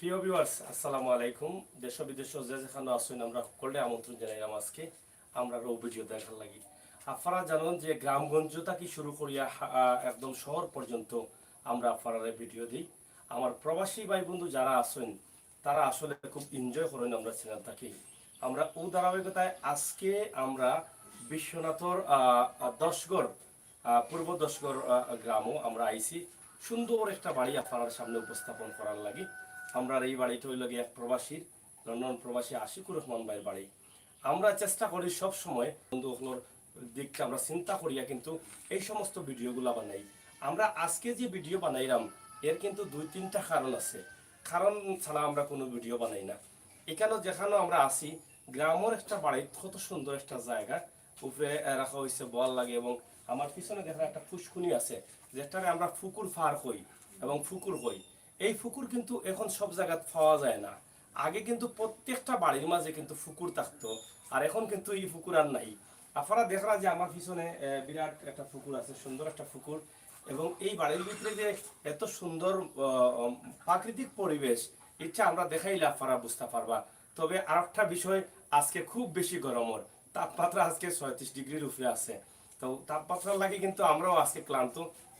প্রিয় ভিউয়ার্স, আসসালামু আলাইকুম। দেশ বিদেশ যে যেখানে আছেন আমরা সকলে আমন্ত্রণ জানাইলাম আজকে আমরা ভিডিও দেখার লাগি। আপনারা জানেন যে গ্রামগঞ্জ থেকে শুরু করিয়া একদম শহর পর্যন্ত আমরা আপনারা ভিডিও দিই। আমার প্রবাসী ভাই বন্ধু যারা আছেন তারা আসলে খুব এনজয় করেন আমরা চ্যানেল থাকি। আমরা ও ধারাবাহিকতায় আজকে আমরা বিশ্বনাথর দশগড় পূর্ব দশগড় গ্রামও আমরা আইছি। সুন্দর একটা বাড়ি আপনার সামনে উপস্থাপন করার লাগে। আমরা এই বাড়িটা হইল গিয়ে এক প্রবাসীর লন্ডন প্রবাসী আশিকুর রহমান ভাইয়ের বাড়ি। আমরা চেষ্টা করি সব সময় বন্ধুগুলোর দিকটা আমরা চিন্তা করিয়া কিন্তু এই সমস্ত ভিডিওগুলো বানাই। আমরা আজকে যে ভিডিও বানাইলাম এর কিন্তু দুই তিনটা কারণ আছে। কারণ ছাড়া আমরা কোনো ভিডিও বানাই না। এখানেও যেখানেও আমরা আসি গ্রামের একটা বাড়ি, কত সুন্দর একটা জায়গা উপরে রাখা হয়েছে বল লাগে, এবং আমার পিছনে দেখা একটা ফুসকুনি আছে যেটাকে আমরা ফুকুর ফার কই এবং ফুকুর কই। এই ফুকুর কিন্তু এখন সব জায়গায় পাওয়া যায় না। আগে কিন্তু প্রত্যেকটা বাড়ির মাঝে কিন্তু ফুকুর থাকতো, আর এখন কিন্তু এই ফুকুর আর নাই। আপনারা দেখরা যে আমার পিছনে বিরাট একটা ফুকুর আছে, সুন্দর একটা ফুকুর, এবং এই বাড়ির ভিতরে যে এত সুন্দর প্রাকৃতিক পরিবেশ এটা আমরা দেখাইলে আপনারা বুঝতে পারবা। তবে আর একটা বিষয়, আজকে খুব বেশি গরমর তাপমাত্রা আজকে 36 ডিগ্রির উপরে আছে। তো তাপমাত্রার লাগে কিন্তু আমরাও আজকে ক্লান্ত।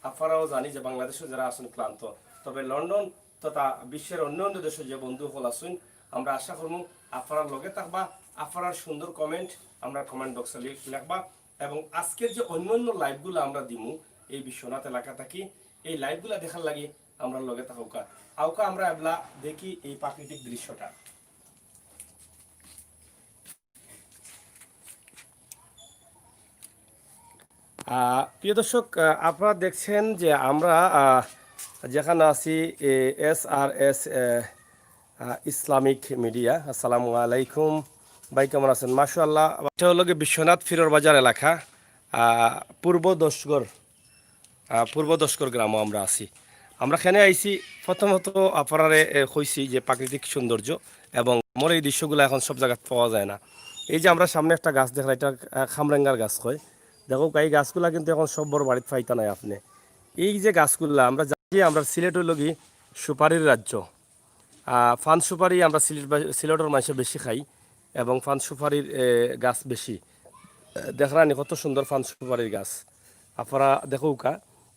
আপনারাও জানি যে বাংলাদেশে যারা আছেন ক্লান্ত, তবে লন্ডন তথা বিশ্বের অন্য অন্য দেশে যে বন্ধু হল আসুন, আমরা আশা করবো আপনার লগে থাকবা। আপনার সুন্দর কমেন্ট আমরা কমেন্ট বক্সে লিখবা, এবং আজকের যে অন্য অন্য লাইভগুলো আমরা দিমু এই বিশ্বনাথ এলাকা থাকি, এই লাইভগুলো দেখার লাগে আমরা লগে থাকুকা আউকা আমরা এবলা দেখি এই প্রাকৃতিক দৃশ্যটা। প্রিয় দর্শক, আপনারা দেখছেন যে আমরা যেখানে আছি SRS ইসলামিক মিডিয়া। আসসালামু আলাইকুম ভাই, কেমন আছেন? মাশাআল্লাহ। এটা হলো বিশ্বনাথ ফিরোর বাজার এলাকা, পূর্ব দশগড় গ্রামও আমরা আছি। আমরা এখানে আইছি প্রথমত আপনারে কইছি যে প্রাকৃতিক সৌন্দর্য এবং আমার এই দৃশ্যগুলো এখন সব জায়গায় পাওয়া যায় না। এই যে আমরা সামনে একটা গাছ দেখলাম, এটা খামরেঙ্গার গাছ কয়। দেখো এই গাছগুলা কিন্তু এখন সব বড় বাড়িতে পাইতা নাই আপনি। এই যে গাছগুলা আমরা জানি, আমরা সিলেট হইল কি সুপারির রাজ্য। ফান সুপারি আমরা সিলেটের মানুষে বেশি খাই, এবং ফান সুপারির গাছ বেশি। দেখলানি কত সুন্দর ফান সুপারির গাছ। আপনারা দেখুকা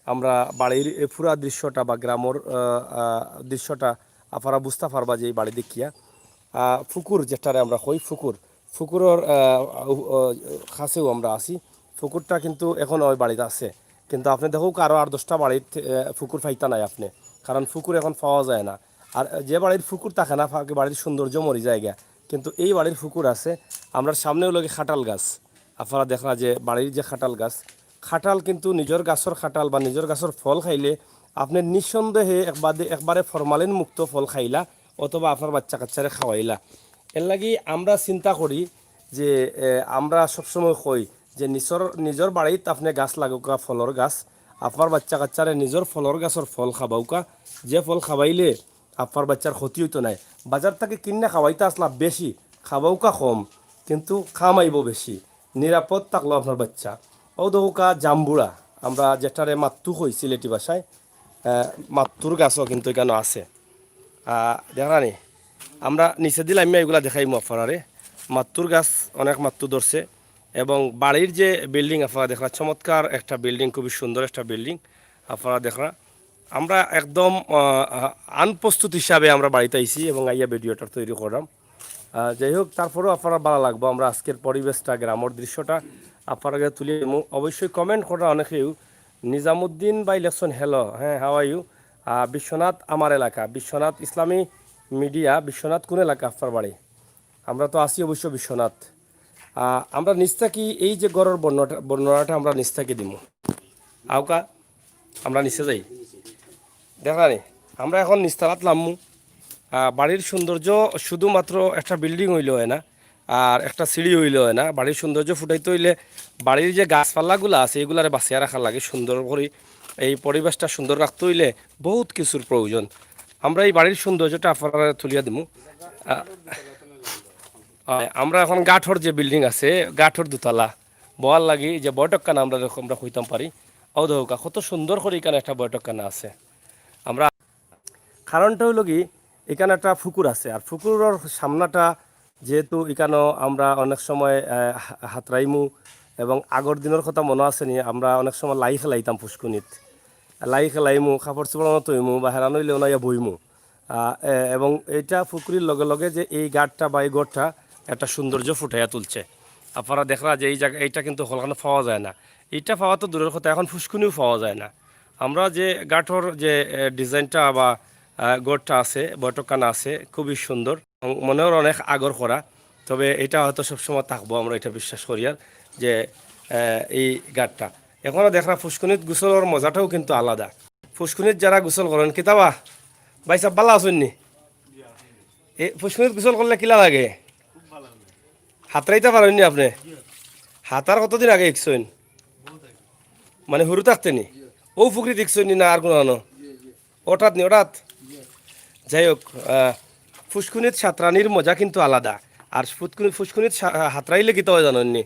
আমরা বাড়ির পুরা দৃশ্যটা বা গ্রামের দৃশ্যটা আপনারা বুঝতে পারবা যে এই বাড়ি দেখিয়া। ফুকুর যেটারে আমরা কই ফুকুরের কাছেও আমরা আছি। ফুকুরটা কিন্তু এখন ওই বাড়িতে আছে, কিন্তু আপনি দেখুক আরও 8-10টা বাড়িতে ফুকুর পাইতা নাই আপনি, কারণ ফুকুর এখন পাওয়া যায় না। আর যে বাড়ির ফুকুর থাকে না বাড়ির সৌন্দর্য মরি জায়গা, কিন্তু এই বাড়ির ফুকুর আছে। আমরা সামনেও লাগে খাটাল গাছ। আপনারা দেখা যে বাড়ির যে খাটাল গাছ, খাটাল কিন্তু নিজের গাছের খাটাল বা নিজের গাছের ফল খাইলে আপনি নিঃসন্দেহে একবারে ফরমালিন মুক্ত ফল খাইলা, অথবা আপনার বাচ্চা কাচ্চারে খাওয়াইলা। এর লাগি আমরা চিন্তা করি যে আমরা সবসময় কই যে নিজের বাড়িতে আপনি গাছ লাগুকা, ফলর গাছ, আপনার বাচ্চা কাচ্চারে নিজের ফলর গাছের ফল খাবাউকা। যে ফল খাওয়াইলে আপনার বাচ্চার ক্ষতি হইতো নাই। বাজার থেকে কিনে খাওয়াইতে আসলা বেশি, খাবাউকা কম, কিন্তু খামাইব বেশি, নিরাপদ থাকলো আপনার বাচ্চা। ও দৌকা জাম্বুড়া, আমরা যেটারে মাত্তু কই সিলেটি ভাষায়, মাত্তুর গাছও কিন্তু এখানে আছে। দেখানি আমরা নিচে দিলে আমি এগুলা দেখাইমু আপনারে। মাত্তুর গাছ অনেক মাত্তু ধরছে, এবং বাড়ির যে বিল্ডিং আপনারা দেখলা, চমৎকার একটা বিল্ডিং, খুবই সুন্দর একটা বিল্ডিং আপনারা দেখলা। আমরা একদম আনপ্রস্তুত হিসাবে আমরা বাড়িতে আইছি এবং আইয়া ভিডিওটা তৈরি করলাম। যাই হোক, তারপরেও আপনারা ভালো লাগবো আমরা আজকের পরিবেশটা, গ্রামের দৃশ্যটা আপনারা তুলে অবশ্যই কমেন্ট করা। অনেকেও নিজামুদ্দিন বাই লেসন, হ্যালো, হ্যাঁ, হাউ আর ইউ? বিশ্বনাথ আমার এলাকা, বিশ্বনাথ ইসলামী মিডিয়া। বিশ্বনাথ কোন এলাকা আপনার বাড়ি? আমরা তো আসি অবশ্য বিশ্বনাথ। আমরা নিচ থাকি, এই যে গড়ের বর্ণনাটা আমরা নিচ থাকি দিব। আউকা আমরা নিচে যাই দেখানি। আমরা এখন নিস্তালাত নামমু। বাড়ির সৌন্দর্য শুধুমাত্র একটা বিল্ডিং হইলে হয় না, আর একটা সিঁড়ি হইলে হয় না। বাড়ির সৌন্দর্য ফুটাইতে হইলে বাড়ির যে গাছপালাগুলো আছে এগুলারে বাঁচিয়ে রাখা লাগে সুন্দর করে। এই পরিবেশটা সুন্দর রাখতে হইলে বহুত কিছুর প্রয়োজন। আমরা এই বাড়ির সৌন্দর্যটা আপনারা তুলিয়া দিব। আমরা এখন গাঠর যে বিল্ডিং আছে, গাঠর দুতলা বল লাগি যে বৈঠকখানা আমরা হইতাম পারি। অধৌকা কত সুন্দর করে এখানে একটা বৈঠকখানা আছে। আমরা কারণটা হইল কি, এখানে একটা পুকুর আছে, আর পুকুরের সামনাটা যেহেতু এখানেও আমরা অনেক সময় হাতরাইমু, এবং আগর দিনের কথা মনে আছে নি, আমরা অনেক সময় লাই খেলাইতাম পুষ্কুনিত, লাই খেলাইমু, কাপড় চোপড় মতো হইমু বা হেরান হইলে ওনাইয়া বইমু। এবং এইটা পুকুরির লগে লগে যে এই গাড়টা বা এই গড়টা একটা সৌন্দর্য ফুটাইয়া তুলছে। আপনারা দেখরা যে এই জায়গা এইটা কিন্তু হলখানে পাওয়া যায় না, এইটা পাওয়া তো দূরের কথা, এখন ফুসকুনিও পাওয়া যায় না। আমরা যে গাঠর যে ডিজাইনটা বা গড়টা আছে, বৈঠকখানা আছে, খুবই সুন্দর, মনেও অনেক আগর করা। তবে এটা হয়তো সবসময় থাকবো, আমরা এটা বিশ্বাস করি আর যে এই গাঠটা এখনও দেখরা ফুসকুনিত গোসলের মজাটাও কিন্তু আলাদা। ফুসকুনিত যারা গোসল করেন কিতাবা ভাই সাহেব ভালো আছেন নি? এই ফুসকুনিত গোসল করলে কিলা লাগে? হাতরাইতে পারেন নি আপনি? হাতার কতদিন আগে দেখছেন? মানে হুরু থাকতে নি ও পুকুরি দেখছেন নি, না আর কোনো? ওঠাত নি ওঠাত? যাই হোক, ফুসকুনিত সাঁতরানির মজা কিন্তু আলাদা। আর ফুসকুনিত হাতরাইলে কি তো জানেন নি,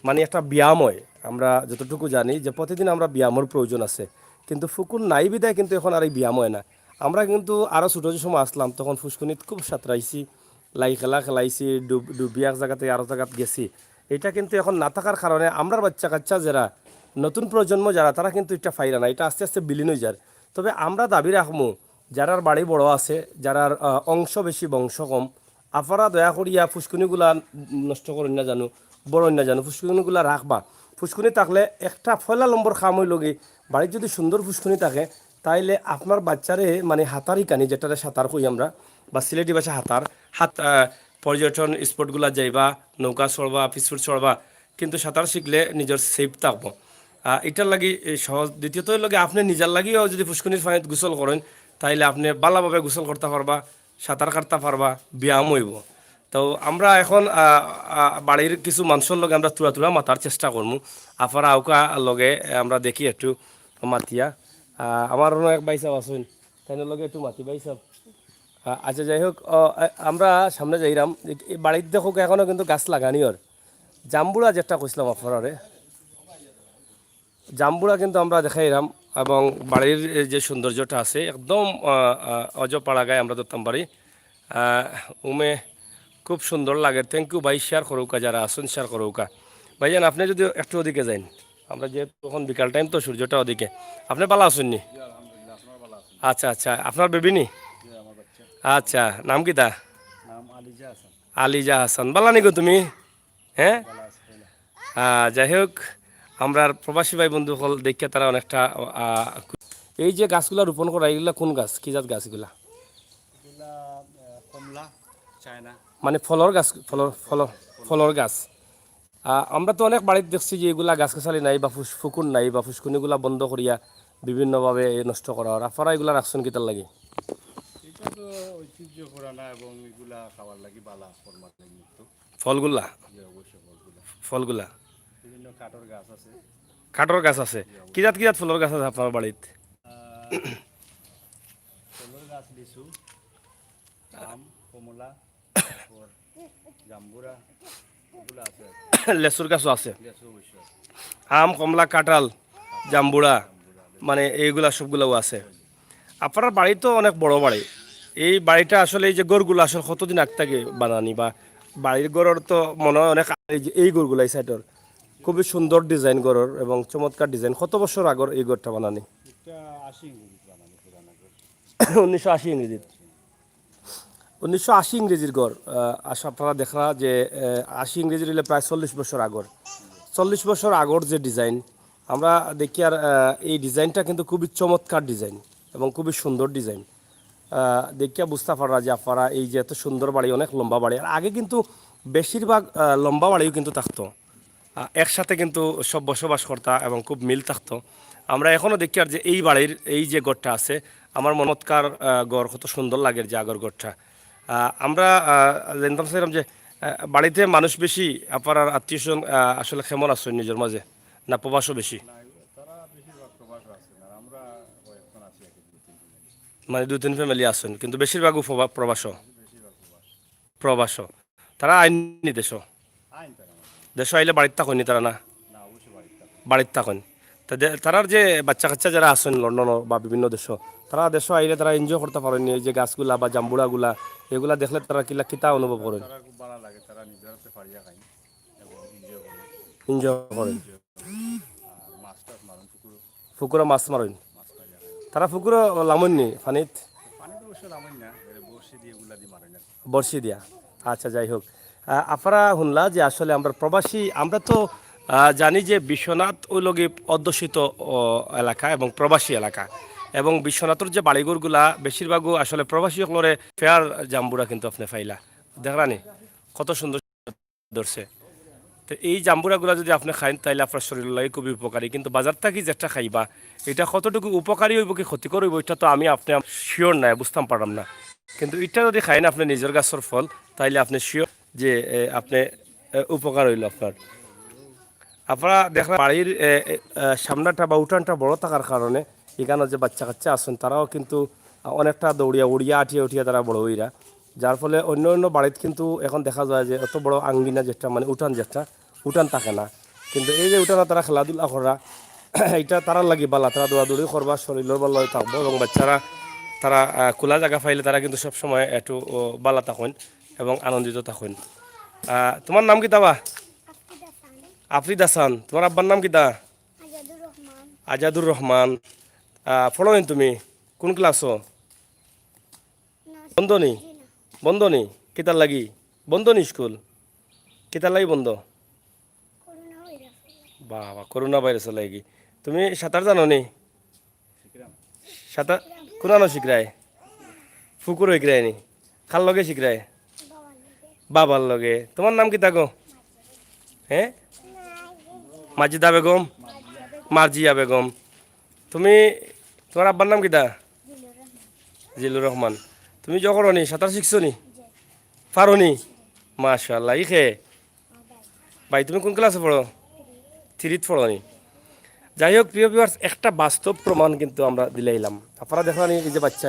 মানে একটা ব্যায়াম হয়। আমরা যতটুকু জানি যে প্রতিদিন আমরা ব্যায়ামের প্রয়োজন আছে, কিন্তু ফুকুর নাই বিদায় কিন্তু এখন আর এই ব্যায়াম হয় না। আমরা কিন্তু আরও ছোটো যে সময় আসলাম তখন ফুসকুনিত খুব সাঁতরাইছি, লাই খেলা খেলাইছি, ডুবি এক জায়গাতে আরও জায়গাত গেছি। এটা কিন্তু এখন না থাকার কারণে আমরা বাচ্চা কাচ্চা যারা নতুন প্রজন্ম যারা, তারা কিন্তু এটা ফাইরা না, এটা আস্তে আস্তে বিলীন হয়ে যায়। তবে আমরা দাবি রাখবো যারার বাড়ি বড় আছে, যারার অংশ বেশি বংশ কম, আপনারা দয়া করিয়া ফুসকুনিগুলা নষ্ট করেন না জানো, বড় না জানো, ফুসকুনিগুলা রাখবা। ফুসকুনি থাকলে একটা ফয়লা নম্বর খাম হইল কি, বাড়ির যদি সুন্দর ফুসকুনি থাকে তাইলে আপনার বাচ্চারে মানে হাতারই কানি, যেটারে সাঁতার কই আমরা, বা সিলেটি ভাষা হাতার হাত, পর্যটন স্পটগুলা যাইবা, নৌকা চড়বা, পিছফুট চড়বা, কিন্তু সাঁতার শিখলে নিজের সেফ থাকবো। এটার লাগি সহজ। দ্বিতীয়ত লগে আপনি নিজের লাগিও যদি ফুসকুনির পানিত গোসল করেন তাইলে আপনি ভালোভাবে গোসল করতে পারবা, সাঁতার কাটতে পারবা, ব্যায়াম হইব। তো আমরা এখন বাড়ির কিছু মানুষের লগে আমরা তুলা তুলা মাতার চেষ্টা করবো। আপনারা আউকা লগে আমরা দেখি একটু মাতিয়া। আমার এক ভাই সাহেব আসুন, তাই লগে একটু মাতি ভাই সাহেব। আচ্ছা যাই হোক, আমরা সামনে যাইরাম। বাড়িতে দেখো এখনও কিন্তু গাছ লাগানি ওর জাম্বুড়া যেটা কইছিলাম আপনারে, জাম্বুড়া কিন্তু আমরা দেখাইলাম। এবং বাড়ির যে সৌন্দর্যটা আছে একদম অজপাড়া গায়ে আমরা ধরতাম পারি। উমে খুব সুন্দর লাগে। থ্যাংক ইউ ভাই, শেয়ার করুকা যারা আসুন, শেয়ার করুকা ভাইজান। আপনি যদি একটু ওদিকে যাইন, আমরা যেহেতু তখন বিকাল টাইম তো সূর্যটা ওদিকে, আপনি ভালো আসুননি? আচ্ছা আচ্ছা, আপনার বেবি নি? আচ্ছা, নাম কি তা? আলিজা হাসান। বালা নিগো তুমি? হ্যাঁ, যাই হোক, আমরা প্রবাসী ভাই বন্ধু হল দেখে তারা অনেকটা এই যে গাছগুলা রোপণ করা, এগুলা কোন গাছ, কি জাত গাছ এগুলা? মানে ফলর গাছ, ফলর গাছ। আমরা তো অনেক বাড়িতে দেখছি যে এগুলা গাছ গাছালি নাই বা ফুকুর নাই বা ফুসকুনিগুলা বন্ধ করিয়া বিভিন্নভাবে নষ্ট করা হয়। আপনারা এগুলা রাখছেন কিতার লাগে? ফলগুলা, ফলগুলা কাঠর গাছ আছে। কি জাত ফুলের গাছ আছে আপনার বাড়িতে? লেচুর গাছও আছে, আম, কমলা, কাঁঠাল, জাম্বুড়া, মানে এইগুলা সবগুলাও আছে। আপনার বাড়ি তো অনেক বড় বাড়ি। এই বাড়িটা আসলে এই যে গড়গুলো আসলে কতদিন আগ থেকে বানানি, বা বাড়ির গড়ের তো মনে হয় অনেক এই গড়গুলো এই সাইডের খুবই সুন্দর ডিজাইন গড়ের এবং চমৎকার ডিজাইন। কত বছর আগর এই গড়টা বানানি? 1980 ইংরেজির, 1980 ইংরেজির গড়। আপনারা দেখা যে 80 ইংরেজির হলে প্রায় 40 বছর আগর, 40 বছর আগর যে ডিজাইন আমরা দেখি। আর এই ডিজাইনটা কিন্তু খুবই চমৎকার ডিজাইন এবং খুবই সুন্দর ডিজাইন। দেখিয়া বুঝতে পারা যে আপনারা এই যে এত সুন্দর বাড়ি, অনেক লম্বা বাড়ি। আর আগে কিন্তু বেশিরভাগ লম্বা বাড়িও কিন্তু থাকতো, একসাথে কিন্তু সব বসবাস করতা এবং খুব মিল থাকতো। আমরা এখনও দেখি আর যে এই বাড়ির এই যে গড়টা আছে, আমার চমৎকার গড়, কত সুন্দর লাগে যে আগর গড়টা। আমরা জানতাম চাইলাম যে বাড়িতে মানুষ বেশি, আপনার আত্মীয় স্বজন আসলে কেমন আছেন নিজের মাঝে, না প্রবাসও বেশি? মানে 2-3 ফ্যামিলি আছেন, কিন্তু বেশিরভাগও প্রবাস, প্রবাস। তারা আইনি দেশ, দেশ আইলে বাড়িতে থাকেনি তারা, না বাড়িতে থাকেন। তারার যে বাচ্চা কাচ্চা যারা আছেন লন্ডন বা বিভিন্ন দেশ, তারা দেশ আইলে তারা এনজয় করতে পারেন এই যে গাছগুলা বা জাম্বুড়াগুলা এগুলা দেখলে তারা কিতা অনুভব করেন? তারা খুব ভালো লাগে, তারা নিজের হাতে পাড়িয়া খায় এবং এনজয় করে। এনজয় করেন। আর মাছ টাছ মারণ পুকুরও পুকুরে মাছ মারেন? মাছ পাইয়া খায়। তারা পুকুরে লামননি পানিত? পানিতে অবশ্য নামেন না, বসে দিয়ে এগুলা দিয়ে মারে না। বর্ষি দিয়া। আচ্ছা, যাই হোক, আপনারা শুনলা যে আসলে আমরা প্রবাসী, আমরা তো জানি যে বিশ্বনাথ ওই লগে অধ্যুষিত এলাকা এবং প্রবাসী এলাকা, এবং বিশ্বনাথের যে বাড়িঘরগুলা বেশিরভাগও আসলে প্রবাসী সকলরে ফেয়ার জাম্বুরা কিন্তু আপনি ফাইলা দেখলানি কত সুন্দর ধরছে। তো এই জাম্বুরাগুলা যদি আপনি খাইন তাইলে আপনার শরীর লাগে খুবই উপকারী, কিন্তু বাজার থেকে যেটা খাইবা এটা কতটুকু উপকারী হইব কি ক্ষতিকর হইব এটা তো আমি আপনি শিওর নাই, বুঝতাম পারলাম না। কিন্তু এটা যদি খাইন আপনি নিজের গাছের ফল তাইলে আপনি শিওর যে আপনি উপকার হইল আপনার। আপনারা দেখলাম বাড়ির সামনাটা বা উঠানটা বড় থাকার কারণে এখানে যে বাচ্চা কাচ্চা আছেন তারাও কিন্তু অনেকটা দৌড়িয়া উড়িয়া আটিয়া উঠিয়া তারা বড় হইরা, যার ফলে অন্য অন্য বাড়িতে কিন্তু এখন দেখা যায় যে এত বড় আঙ্গিনা যেটা মানে উঠান যেটা উঠান থাকে না, কিন্তু এই যে উঠানে তারা খেলাধুলা করা এটা তারার লাগি বালা, তারা দৌড়াদৌড়ি করবা শরীরের ভালো থাকবো এবং বাচ্চারা তারা খোলা জায়গা পাইলে তারা কিন্তু সবসময় একটু বালা থাকেন এবং আনন্দিত থাকেন। তোমার নাম কি তাবা? আফরিদ হাসান। তোমার আব্বার নাম কিতা? আজাদুর রহমান। পড়ো তুমি কোন ক্লাসও? বন্ধনী? বন্ধনী কিতার লাগি বন্ধ নি স্কুল? কিতার লাগি বন্ধ? বাবা, করোনা ভাইরাসের লাগি। তুমি সাঁতার জানো নি? সাঁতার কোনানো শিখরায়? পুকুর শিখরায় নি? খাল লগে শিখরায়? বাবার লগে। তোমার নাম কিতা গো? হ্যাঁ, মাজিদা বেগম? মার্জিয়া বেগম। তুমি তোমার আব্বার নাম কিতা? জিলুর রহমান। তুমি যখন নি সাঁতার শিখছো নি? পারো নি? মাশাআল্লাহ। ইখে ভাই তুমি কোন ক্লাসে পড়ো? থ্রিত পড়ো নি? যাই হোক প্রিয় ভিউয়ার্স, একটা বাস্তব প্রমাণ কিন্তু আমরা দিলাইলাম। আপনারা দেখলেন এই যে বাচ্চা,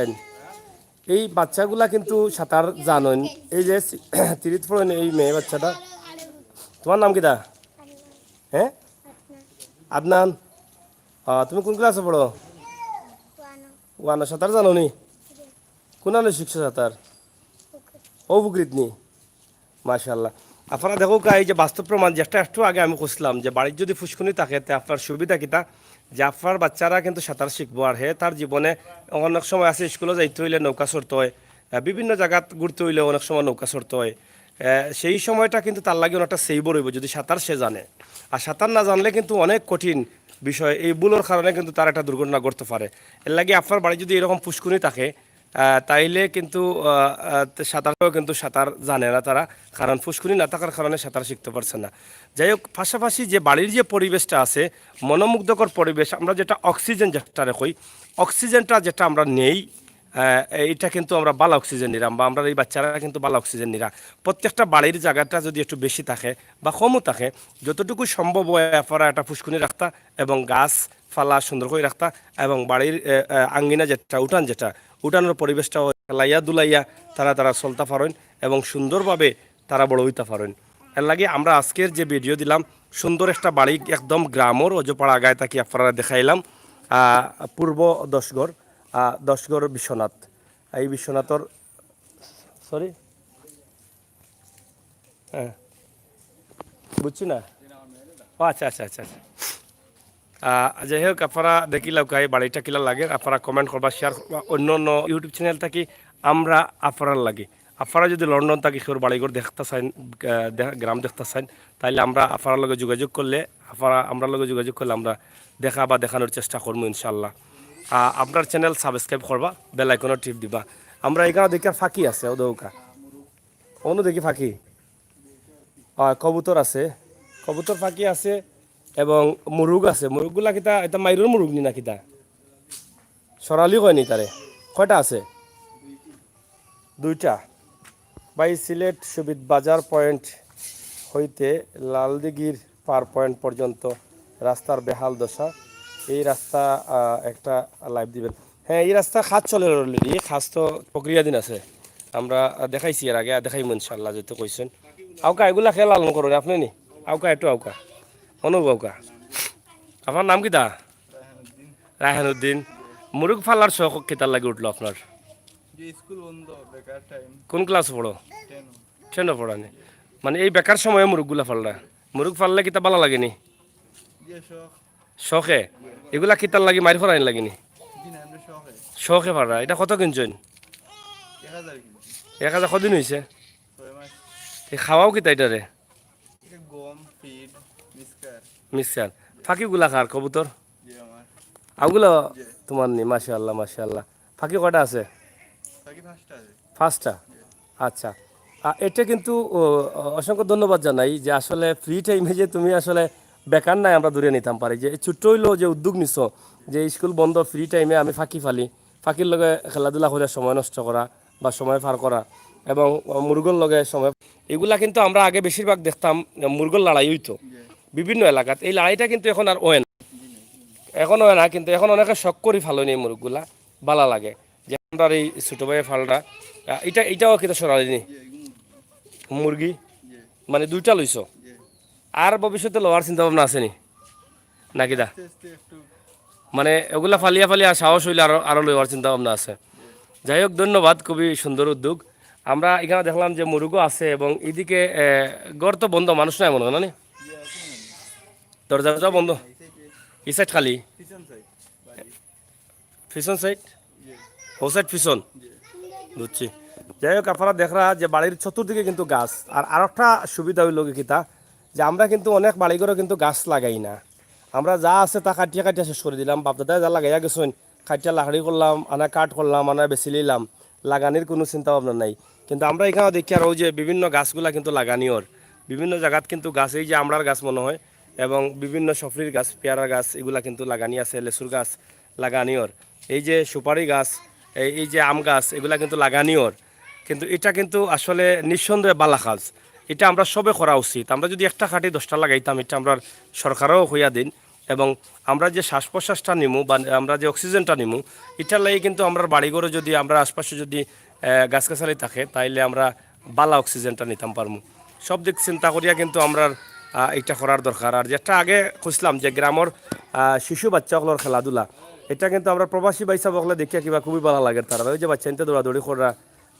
এই বাচ্চাগুলা কিন্তু সাঁতার জানেন। এই যে থ্রিত পড়েন এই মেয়ে বাচ্চাটা, তোমার নাম কিতা? হ্যাঁ, আদনান। তুমি কোন ক্লাসে পড়ো? ওয়ানো। সাঁতার জানো নি? কোন আলো শিখছো সাঁতার? ও বুকরিত নি? মাশাআল্লাহ। আপনারা দেখো এই যে বাস্তব প্রমাণ, যেটা একটু আগে আমি খুঁজলাম যে বাড়ির যদি ফুসকুনি থাকে তে আপনার সুবিধা কিতা যে আপনার বাচ্চারা কিন্তু সাঁতার শিখবো, আর হে তার জীবনে অনেক সময় আছে স্কুলে যাইতে হইলে নৌকা চড়তে হয়, বিভিন্ন জায়গাত ঘুরতে হইলে অনেক সময় নৌকা চড়তে হয়। সেই সময়টা কিন্তু তার লাগে অনেকটা সেইব রইব যদি সাঁতার সে জানে। আর সাঁতার না জানলে কিন্তু অনেক কঠিন বিষয়, এই ভুলের কারণে কিন্তু তার একটা দুর্ঘটনা ঘটতে পারে। এর লাগে আপনার বাড়ি যদি এরকম পুষ্কুনি থাকে তাইলে কিন্তু সাঁতারও কিন্তু সাঁতার জানে না তারা, কারণ ফুসকুনি না থাকার কারণে সাঁতার শিখতে পারছে না। যাই হোক, পাশাপাশি যে বাড়ির যে পরিবেশটা আছে মনোমুগ্ধকর পরিবেশ, আমরা যেটা অক্সিজেন যেটা রেখই, অক্সিজেনটা যেটা আমরা নেই এটা কিন্তু আমরা বালা অক্সিজেন নিলাম বা আমরা এই বাচ্চারা কিন্তু বালা অক্সিজেন নিরা। প্রত্যেকটা বাড়ির জায়গাটা যদি একটু বেশি থাকে বা কমও থাকে, যতটুকু সম্ভব হয় আপনারা একটা ফুসকুনি রাখতা এবং গাছ ফালা সুন্দর করে রাখতা, এবং বাড়ির আঙ্গিনা যেটা উঠান যেটা উঠানোর পরিবেশটা খেলাইয়া দুলাইয়া তারা তারা চলতে পারেন এবং সুন্দরভাবে তারা বড় হইতে পারেন। এর লাগে আমরা আজকের যে ভিডিও দিলাম সুন্দর একটা বাড়ি একদম গ্রামর অজপাড়া আগায় তাকে আপনারা দেখাইলাম পূর্ব দশগড়, দশগড় বিশ্বনাথ। এই বিশ্বনাথর সরি হ্যাঁ বুঝছি না। ও আচ্ছা আচ্ছা আচ্ছা আচ্ছা। যাই হোক, আপনারা দেখিলাম এই বাড়িটা কিলা লাগে, আপনারা কমেন্ট করবা, শেয়ার করবা অন্য অন্য ইউটিউব চ্যানেল থাকি আমরা আপনার লাগে। আপনারা যদি লন্ডন থাকি কেউ বাড়িঘর দেখতে চান, গ্রাম দেখতে চান, তাহলে আমরা আপনার লগে যোগাযোগ করলে আমরা লগে যোগাযোগ করলে আমরা দেখা বা দেখানোর চেষ্টা করবো ইনশাল্লাহ। আপনার চ্যানেল সাবস্ক্রাইব করবা, বেল আইকনও টিপ দিবা। আমরা এখানে দেখি ফাঁকি আছে ওদৌকা অনু দেখি ফাঁকি, কবুতর আছে, কবুতর ফাঁকি আছে এবং মুরুগ আছে। মুরুগগুলা কিতা এটা মাইরুর মুরুগ নি না কিতা সরালি কয়নি তারে? কয়টা আছে? দুইটা। বাই সিলেট সুবিদ বাজার পয়েন্ট হইতে লালদিঘির পার পয়েন্ট পর্যন্ত রাস্তার বেহাল দশা। এই রাস্তা একটা লাইভ দিবেন। হ্যাঁ, এই রাস্তা খাস চলে অলরেডি, খাস তো প্রক্রিয়াধীন আছে, আমরা দেখাইছি এর আগে, দেখাইব ইনশাল্লাহ যেহেতু কইছেন। আউকা এগুলা খেয়ে লালন করেন আপনি নি? আউকা একটু আউকা অনুভ আউকা। আপনার নাম কি দা? রায়হানুদ্দিন। মুরগ ফালার শখ কেতার লাগে উঠলো আপনার? যে স্কুল বন্ধ বেকার টাইম কোন ক্লাস পড়ো? 10 ট্রেনে পড়ানি, মানে এই বেকার সময়ে মুরগগুলা ফালরা? মুরগ ফাললে কিতা ভালো লাগেনি? যে শখ শখে? এগুলা কিতার লাগে মারি ফেলাইন লাগেনি? দিন আমরা শখে শখে ফালরা। এটা কত কিনছেন? 1000 কিলো 1,000 কদিন হয়েছে? 6 মাস এই খাওয়াও কিতা এটারে? এটা গম ফিড মিসকার মিক্সার ফাঁকিগুলা খার কবুতর? যে আমার ওগুলো যে তোমার নি? মাশাআল্লাহ মাশাআল্লাহ। ফাঁকি কটা আছে? থাকি ফার্স্ট আছে 5টা। আচ্ছা, এটা কিন্তু অসংখ্য ধন্যবাদ জানাই যে আসলে ফ্রি টাইমে যে তুমি আসলে বেকার নাই আমরা দূরে নিতাম পারি, যে এই ছোট্ট হইলেও যে উদ্যোগ নিছো যে স্কুল বন্ধ ফ্রি টাইমে আমি ফাঁকি ফালি, ফাঁকির লগে খেলাধুলা করে সময় নষ্ট করা বা সময় পার করা এবং মুরগোর লগে সময়, এগুলা কিন্তু আমরা আগে বেশিরভাগ দেখতাম মুরগোর লড়াই হইতো যে বিভিন্ন এলাকাত। এই লড়াইটা কিন্তু এখন আর হয় না, এখন হয় না, কিন্তু এখন অনেকে শখ করি ফালনি এই মুরগগুলা ভালো লাগে। যে আমরা এই ছোটো ভাইয়ের ফালটা এটাও কিন্তু সরালিনি যে মুরগি, যে মানে 2টা লইছ। যে আর ভবিষ্যতে লওয়ার চিন্তা ভাবনা আসেনি নাকি দা? আস্তে একটু মানে ওগুলা ফালিয়া ফালিয়া সাহস হইলে আরো লওয়ার চিন্তা ভাবনা আছে। যাই হোক, ধন্যবাদ, খুবই সুন্দর উদ্যোগ। আমরা এখানে দেখলাম যে মুরগও আছে এবং এদিকে ঘর তো বন্ধ, মানুষ নাই মনে হয় না নি? যে আছে দরজা বন্ধ, এই সাইডে এই সাইড খালি, কিচেন সাইড বাড়ি পিছন সাইড, যে ও সাইড পিছন, যে বুঝছি। যাই হোক, আপনারা দেখরা যে বাড়ির চতুর্দিকে কিন্তু গাছ। আর একটা সুবিধা হইল কি কিতা, যে আমরা কিন্তু অনেক বাড়িঘরে কিন্তু গাছ লাগাই না, আমরা যা আছে তা কাটিয়া কাটিয়া শেষ করে দিলাম। বাপদাদায় যা লাগাইয়া গেছেন, কাটিয়া লাকড়ি করলাম, আনা কাঠ করলাম, আনা বেশি নিলাম, লাগানির কোনো চিন্তা ভাবনা নাই। কিন্তু আমরা এখানে দেখি আর ওই যে বিভিন্ন গাছগুলা কিন্তু লাগানিওর, বিভিন্ন জায়গাত কিন্তু গাছ, এই যে আমরার গাছ মনে হয় এবং বিভিন্ন সফরির গাছ, পেয়ারার গাছ, এগুলা কিন্তু লাগানি আছে, লেসুর গাছ লাগানিওর, এই যে সুপারি গাছ, এই যে আম গাছ, এগুলা কিন্তু লাগানিওর। কিন্তু এটা কিন্তু আসলে নিঃসন্দেহে বালা কাজ, এটা আমরা সবে করা উচিত। আমরা যদি একটা খাটি 10টা লাগাইতাম, এটা আমরা সরকারও হইয়া দিন, এবং আমরা যে শ্বাস প্রশ্বাসটা নিমু বা আমরা যে অক্সিজেনটা নিমু, এটার লাগে কিন্তু আমরা বাড়িঘরে যদি আমরা আশপাশে যদি গাছগাছালি থাকে, তাইলে আমরা বালা অক্সিজেনটা নিতাম পারমু। সব দিক চিন্তা করিয়া কিন্তু আমরা এটা করার দরকার। আর যেটা আগে খুঁজলাম যে গ্রামের শিশু বাচ্চাগুলোর খেলাধুলা, এটা কিন্তু আমরা প্রবাসী বাইসা বকলে দেখিয়া কিবা খুবই ভালো লাগে। তারা ওই যে বাচ্চা নিতে দৌড়াদৌড়ি করা,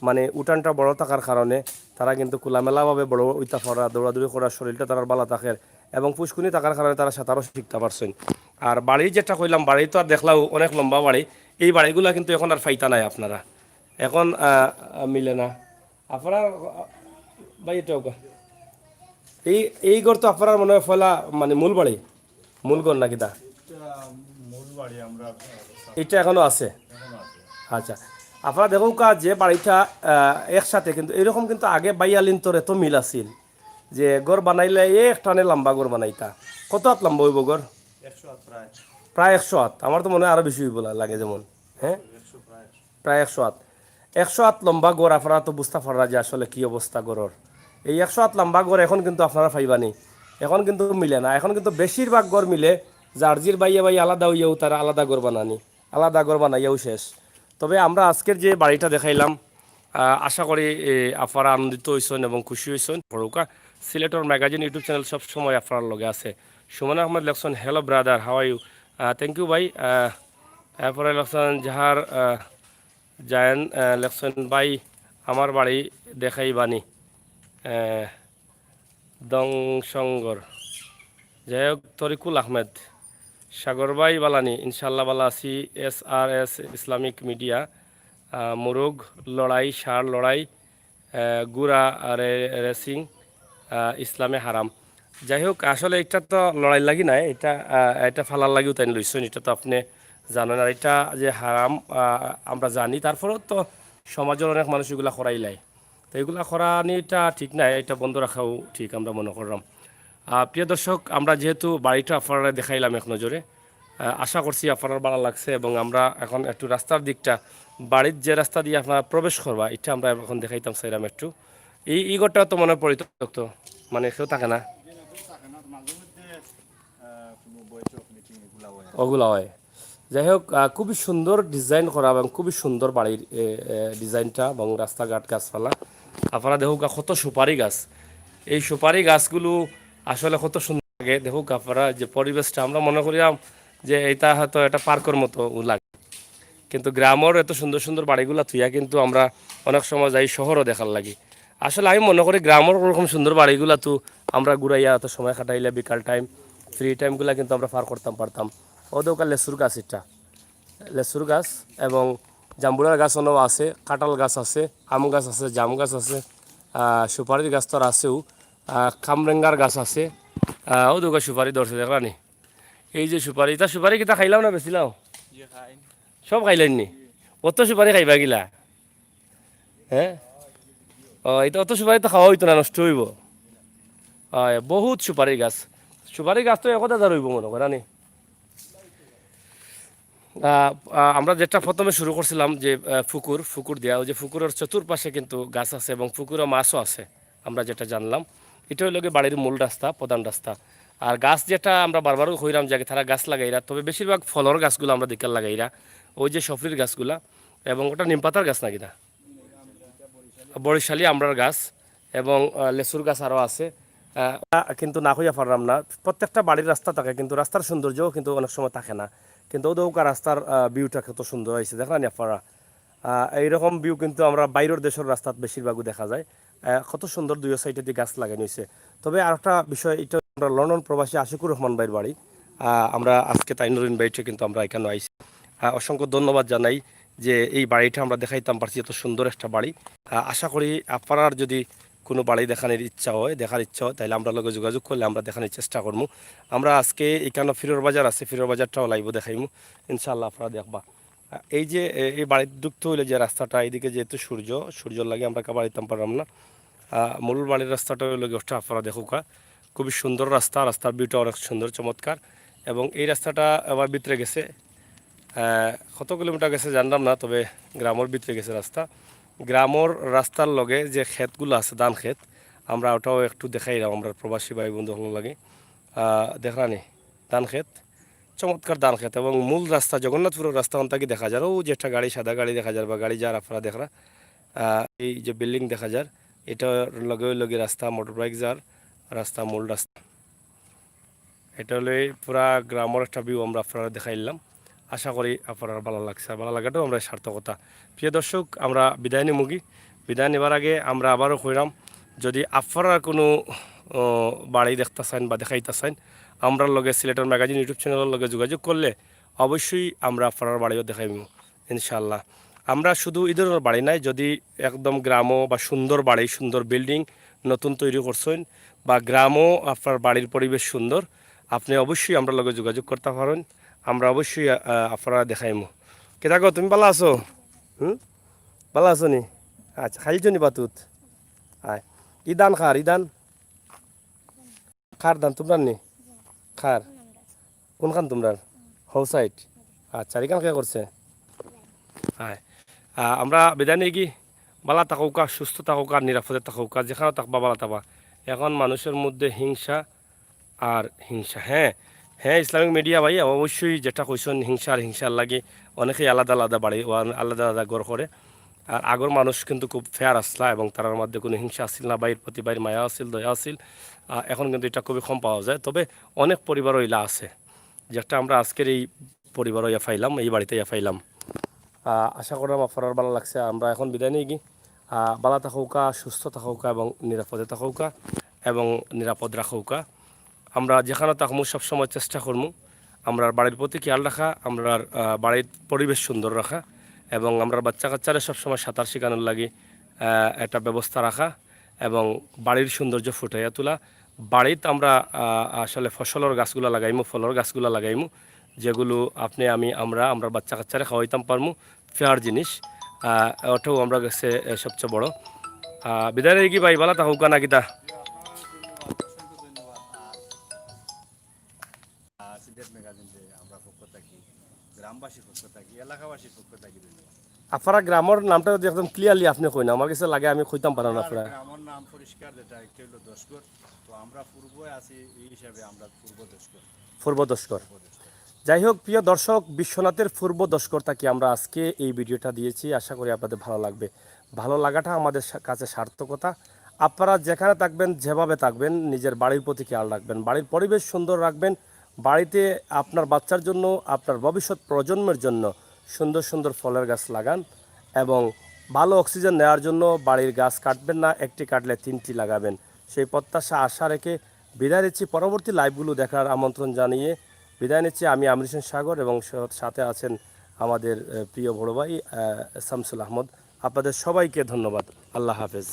মানে উঠানটা বড় থাকার কারণে তারা কিন্তু খোলামেলাভাবে বড় উইতা ফরা দৌড়াদৌড়ি করার শরীরটা তার ভালো থাকে, এবং পুষ্কুনি থাকার কারণে তারা সাঁতারও শিখতে পারছেন। আর বাড়ি যেটা কইলাম, বাড়ি তো আর দেখলাও অনেক লম্বা বাড়ি, এই বাড়িগুলো কিন্তু এখন আর ফাইতা নাই আপনারা, এখন মিলে না আপনারা ভাই। এটাও এই ঘর তো আপনার মনে হয় ফলা, মানে মূল বাড়ি, মূল ঘর নাকি তা? এটা মূল বাড়ি আমরা এটা এখনো আছে? এখনো আছে আচ্ছা, আপনারা দেখুন কা যে বাড়িটা একসাথে, কিন্তু এরকম কিন্তু আগে বাইয়ালিন তোর এত মিল আছিল যে গড় বানাইলে এক টানে লম্বা গড় বানাইতা। কত হাত লম্বা হইব গড়? 100 প্রায় প্রায় 100 হাত। আমার তো মনে হয় আরো বেশি হইব লাগে যেমন, হ্যাঁ 100 প্রায় প্রায় 100 হাত। 100 হাত লম্বা গড়, আপনারা তো বুঝতে পারা যে আসলে কি অবস্থা গড়র। এই 100 হাত লম্বা গড় এখন কিন্তু আপনারা পাইবানি, এখন কিন্তু মিলে না। এখন কিন্তু বেশিরভাগ গড় মিলে জার্জির বাইয়ে বাইয়ে আলাদা হইয়াও তারা আলাদা গড় বানানি, আলাদা গড় বানাইয়াও শেষ। তবে আমরা আজকের যে বাড়িটা দেখাইলাম, আশা করি আপনারা আনন্দিত হয়েছেন এবং খুশি হয়েছেন। ফরুকা সিলেটর ম্যাগাজিন ইউটিউব চ্যানেল সব সময় আপনার লগে আছে। সুমন আহমদ লেখছেন, hello brother, how are you? Thank you ভাই। এরপরে লেখছেন জাহার জায়ন, লেখছেন ভাই আমার বাড়ি দেখাই বানি দংসঙ্গর। যাই হোক, তরিকুল আহমেদ, সাগর ভাই বালানি, ইনশাল্লাহ বালা আছি। SRS ইসলামিক মিডিয়া, মুরুগ লড়াই, সার লড়াই, গুড়া রেসিং, ইসলামে হারাম। যাই হোক, আসলে এটা তো লড়াই লাগি নাই, এটা এটা ফালার লাগিও তাই লইছেন, এটা তো আপনি জানেন। আর এটা যে হারাম আমরা জানি, তারপরেও তো সমাজের অনেক মানুষ এগুলা করাই লাই, তো এগুলা করা নিটা ঠিক নাই, এটা বন্ধ রাখাও ঠিক আমরা মনে করলাম। প্রিয় দর্শক, আমরা যেহেতু বাড়িটা আপনারা দেখাইলাম এক নজরে, আশা করছি আপনার ভালো লাগছে। এবং আমরা এখন একটু রাস্তার দিকটা, বাড়ির যে রাস্তা দিয়ে আপনারা প্রবেশ করবা, এটা আমরা এখন দেখাইতাম চাইলাম একটু। এই ঘরটা তো মনে পরিত্যক্ত, মানে কেউ থাকে না, থাকে না মাঝে মধ্যে কোনো বৈঠক মিটিং এগুলা হয় ওগুলো হয়। যাই হোক, খুবই সুন্দর ডিজাইন করা এবং খুবই সুন্দর বাড়ির ডিজাইনটা, এবং রাস্তাঘাট গাছপালা আপনারা দেখুক। কত সুপারি গাছ, এই সুপারি গাছগুলো আসলে কত সুন্দর লাগে দেখুক আপনারা। যে পরিবেশটা আমরা মনে করিলাম যে এটা হয়তো একটা পার্কের মতো লাগে, কিন্তু গ্রামের এত সুন্দর সুন্দর বাড়িগুলা থুইয়া কিন্তু আমরা অনেক সময় যাই শহরও দেখার লাগি। আসলে আমি মনে করি গ্রামের ওরকম সুন্দর বাড়িগুলা তো আমরা ঘুরাইয়া এত সময় কাটাইলে বিকাল টাইম ফ্রি টাইমগুলা কিন্তু আমরা পার করতাম পারতাম। ওদের লেসুর গাছ এটা লেসুর গাছ এবং জাম্বুরার গাছ অনেক আছে, কাঁঠাল গাছ আছে, আম গাছ আছে, জাম গাছ আছে, সুপারির গাছ তো আর আছেও, খামরেঙ্গার গাছ আছে। ও দুগা সুপারি ধরছে দেখলানি, এই যে সুপারি, তা সুপারি কিতা খাইলাম না বেছিলাম? সব খাইলেন নি? অত সুপারি খাইবা গিলা? হ্যাঁ, ও এটা অত সুপারি তো খাওয়া হইতো না, নষ্ট হইব। বহুত সুপারি গাছ, সুপারি গাছ তো একদা রইব মনে করানি। আমরা যেটা প্রথমে শুরু করছিলাম যে ফুকুর দেওয়া, ওই যে ফুকুরের চতুর্পাশে কিন্তু গাছ আছে এবং ফুকুরে মাছও আছে, আমরা যেটা জানলাম। এটা হইল গিয়ে বাড়ির মূল রাস্তা, প্রধান রাস্তা। আর গাছ যেটা আমরা বারবারও কইরাম যে তারা গাছ লাগাইরা, তবে বেশিরভাগ ফলর গাছগুলো আমরা দেখে লাগাইরা, ওই যে সফরির গাছগুলা এবং ওটা নিমপাতার গাছ নাকি না, বরিশালী আমরার গাছ এবং লেসুর গাছ আরও আছে। কিন্তু না হইয়া পারলাম না, প্রত্যেকটা বাড়ির রাস্তা থাকে কিন্তু রাস্তার সৌন্দর্যও কিন্তু অনেক সময় থাকে না। কিন্তু ওদৌকা রাস্তার ভিউটা কত সুন্দর হয়েছে দেখলেন আপনারা। এইরকম ভিউ কিন্তু আমরা বাইরের দেশের রাস্তাত বেশিরভাগই দেখা যায়। কত সুন্দর দুই সাইডে দিয়ে গাছ লাগানো হয়েছে। তবে আর একটা বিষয়, এটা আমরা লন্ডন প্রবাসী আশিকুর রহমান ভাইয়ের বাড়ি। আমরা আজকে তাইনুরিন বাড়িতে কিন্তু আমরা এখানে আইছি। অসংখ্য ধন্যবাদ জানাই যে এই বাড়িটা আমরা দেখাইতাম পারছি, এত সুন্দর একটা বাড়ি। আশা করি আপনার যদি কোনো বাড়ি দেখানোর ইচ্ছা হয়, দেখার ইচ্ছা হয়, তাহলে আমরা লগে যোগাযোগ করলে আমরা দেখানোর চেষ্টা করবো। আমরা আজকে এখানে ফিরোর বাজার আছে, ফিরোর বাজারটাও লাইব দেখাইমু, ইনশাল্লাহ আপনারা দেখবা। এই যে এই বাড়ির ঢুকতে হইলে যে রাস্তাটা, এইদিকে যেহেতু সূর্যর লাগে আমরা বাড়িতাম পারলাম না। মূল বাড়ির রাস্তাটা হইলে ওটা আপনারা দেখুকা, খুবই সুন্দর রাস্তা, রাস্তার ভিউটা অনেক সুন্দর চমৎকার। এবং এই রাস্তাটা আবার ভিতরে গেছে, কত কিলোমিটার গেছে জানলাম না, তবে গ্রামের ভিতরে গেছে রাস্তা। গ্রামের রাস্তার লগে যে ক্ষেতগুলো আছে, ধান ক্ষেত, আমরা ওটাও একটু দেখাইলাম আমরা প্রবাসী ভাই বন্ধু হল লাগে। দেখলানি ধান ক্ষেত, চমৎকার ধান ক্ষেত এবং মূল রাস্তা জগন্নাথপুরের রাস্তা অন্তাকি দেখা যায়। ও যে একটা গাড়ি, সাদা গাড়ি দেখা যায় বা গাড়ি যার আপনারা দেখরা, এই যে বিল্ডিং দেখা যায়, এটা লগে লগে রাস্তা, মোটর বাইক যার রাস্তা, মূল রাস্তা। এটা হলে পুরা গ্রামের একটা ভিউ আমরা আপনারা দেখাইলাম। আশা করি আপনার ভালো লাগছে, আর ভালো লাগাটাও আমরা সার্থকতা। প্রিয় দর্শক, আমরা বিদায় নিমুগি। বিদায় নেবার আগে আমরা আবারও কইরাম, যদি আপনারা কোনো বাড়ি দেখতে চান বা দেখাইতে চান, আমরা লগে সিলেটের ম্যাগাজিন ইউটিউব চ্যানেলের লগে যোগাযোগ করলে অবশ্যই আমরা আপনার বাড়িও দেখাইব ইনশাল্লাহ। আমরা শুধু এই ধরনের বাড়ি নাই, যদি একদম গ্রামও বা সুন্দর বাড়ি, সুন্দর বিল্ডিং নতুন তৈরি করছেন বা গ্রামও আপনার বাড়ির পরিবেশ সুন্দর, আপনি অবশ্যই আমরা লগে যোগাযোগ করতে পারেন, আমরা অবশ্যই আপনারা দেখাইমু। কে থাকো, তুমি ভালো আছো? ভালো আছো নি? আচ্ছা, খাইছো নি বাতুত? আয়, ইদান খার, ইদান খার দান তোমরা নি খার কোনখান তোমরা? হৌ সাইড। আচ্ছা, এখান কে করছে? হ্যাঁ, আমরা বিদায় নিয়ে কি বালা থাকুকা, সুস্থ থাকুকা, নিরাপদে থাকুকা, যেখানে থাকবা বালা থাকবা। এখন মানুষের মধ্যে হিংসা আর হিংসা, হ্যাঁ হ্যাঁ, ইসলামিক মিডিয়া ভাই অবশ্যই যেটা কইসন, হিংসা আর হিংসার লাগে অনেকেই আলাদা আলাদা বাড়ি, আলাদা আলাদা ঘর করে। আর আগর মানুষ কিন্তু খুব ফেয়ার আসলা এবং তার মধ্যে কোনো হিংসা আসছিল না, বাইরের প্রতি বাইর মায়া আসছিল, দয়া আসছিল। এখন কিন্তু এটা খুবই কম পাওয়া যায়। তবে অনেক পরিবার ইলা আছে, যেটা আমরা আজকের এই পরিবার ইয়া পাইলাম, এই বাড়িতে ইয়া পাইলাম। আশা করলাম আপনার ভালো লাগছে। আমরা এখন বিদায় নিয়ে গিয়ে ভালো থাকুকা, সুস্থ থাকুকা এবং নিরাপদে থাকুকা এবং নিরাপদ রাখুকা। আমরা যেখানে থাকবো সবসময় চেষ্টা করবো আমরা বাড়ির প্রতি খেয়াল রাখা, আমরা বাড়ির পরিবেশ সুন্দর রাখা এবং আমরা বাচ্চা কাচ্চারা সবসময় সাঁতার শেখানোর লাগে একটা ব্যবস্থা রাখা এবং বাড়ির সৌন্দর্য ফুটাইয়া তোলা। বাড়িতে আমরা আসলে ফসলের গাছগুলো লাগাইমু, ফলের গাছগুলো লাগাইমু, যেগুলো আপনি আমরা বাচ্চা কাচ্চারা খাওয়াইতাম পারমু, ফেয়ার জিনিস। ওটাও আমরা কাছে সবচেয়ে বড়। বিদায় কি ভাই, ভালো থাকুক না কিতা? সিলেট ম্যাগাজিন যে আমরা পক্ষ থাকি, গ্রামবাসীর পক্ষ থাকি, এলাকাবাসীর পক্ষ থাকি ধন্যবাদ। আপনারা গ্রামের নামটা যদি একদম ক্লিয়ারলি আপনি কই না, আমার কাছে লাগে আমি কইতাম পারেন আপনারা। গ্রামের নাম পরিষ্কার, যেটা একটা হলো দশকর, তো আমরা পূর্বে আছি এই হিসাবে আমরা পূর্ব দশকর। পূর্ব দস্কর। যাই হোক, প্রিয় দর্শক, বিশ্বনাথের পূর্ব দস্কর থেকে আমরা আজকে এই ভিডিওটা দিয়েছি। আশা করি আপনাদের ভালো লাগবে। ভালো লাগাটা আমাদের কাছে সার্থকতা। আপনারা যেখানে থাকবেন, যেভাবে থাকবেন, নিজের বাড়ির প্রতি খেয়াল রাখবেন, বাড়ির পরিবেশ সুন্দর রাখবেন। বাড়িতে আপনার বাচ্চার জন্য, আপনার ভবিষ্যৎ প্রজন্মের জন্য সুন্দর সুন্দর ফলের গাছ লাগান এবং ভালো অক্সিজেন নেওয়ার জন্য বাড়ির গাছ কাটবেন না, একটি কাটলে 3টি লাগাবেন। সেই প্রত্যাশা আশা রেখে বিদায় নিচ্ছি। পরবর্তী লাইভগুলো দেখার আমন্ত্রণ জানিয়ে বিদায় নিচ্ছি। আমি আমির হোসেন সাগর এবং সাথে আছেন আমাদের প্রিয় বড় ভাই শামসুল আহমদ। আপনাদের সবাইকে ধন্যবাদ। আল্লাহ হাফেজ।